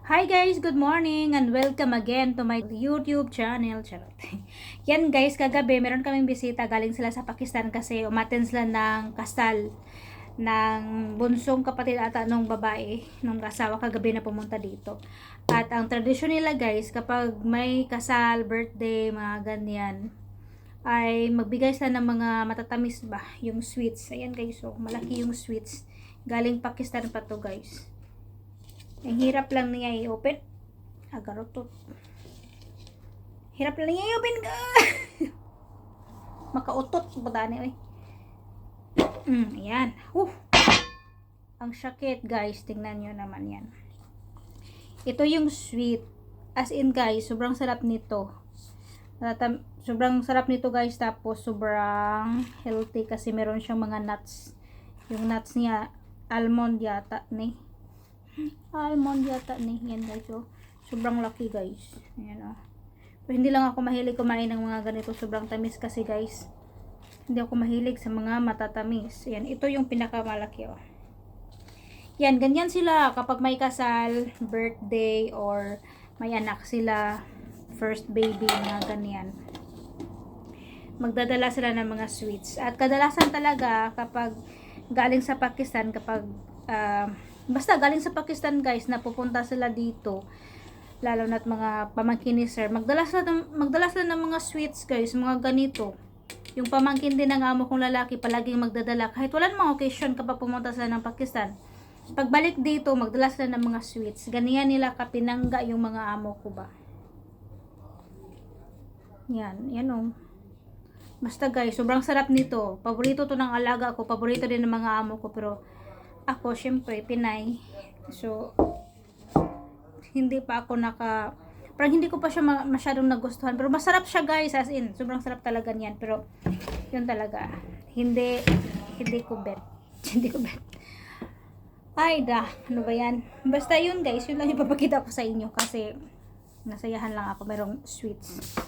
Hi guys, good morning and welcome again to my YouTube channel. Charot. Yan guys, kagabi meron kaming bisita, galing sila sa Pakistan kasi umattend sila ng kasal ng bunsong kapatid ata nung babae, nung asawa kagabi na pumunta dito. At ang tradisyon nila guys, kapag may kasal, birthday, mga ganyan, ay magbigay sila ng mga matatamis ba, yung sweets. Ayan guys, so malaki yung sweets. Galing Pakistan pa to guys. Ang hirap lang niya i-open. Agarotot. Hirap lang niya i-open ka. Makautot. Badani, oy. Ayan. Ang sakit, guys. Tingnan nyo naman yan. Ito yung sweet. As in, guys, sobrang sarap nito. Sobrang sarap nito, guys. Tapos, sobrang healthy kasi meron siyang mga nuts. Yung nuts niya, almond yata, almond yata yan guys, oh. Sobrang laki guys. Ayan, oh. Pero hindi lang ako mahilig kumain ng mga ganito, sobrang tamis kasi guys. Hindi ako mahilig sa mga matatamis. Ayan, ito yung pinakamalaki, oh. Yan, ganyan sila kapag may kasal, birthday, or may anak sila, first baby, mga ganyan. Magdadala sila ng mga sweets. At kadalasan talaga kapag galing sa Pakistan, kapag basta galing sa Pakistan guys, na pupunta sila dito, lalo na't mga pamangkin ni sir, magdala sila ng mga sweets guys, mga ganito. Yung pamangkin din ng amo kong lalaki, palaging magdadala, kahit wala namang occasion kapag pumunta sila ng Pakistan. Pagbalik dito, magdala sila ng mga sweets. Ganyan nila kapinangga yung mga amo ko ba. Yan, yan o. Basta guys, sobrang sarap nito. Paborito to ng alaga ko, paborito din ng mga amo ko, pero ako, syempre, Pinay. So, hindi pa ako parang hindi ko pa siya masyadong nagustuhan. Pero masarap siya guys, as in. Sobrang sarap talaga niyan. Pero, yun talaga. Hindi ko bet. Hindi ko bet. Ay, ano ba yan? Basta yun guys, yun lang ipapakita ko sa inyo. Kasi, nasayahan lang ako. Merong sweets.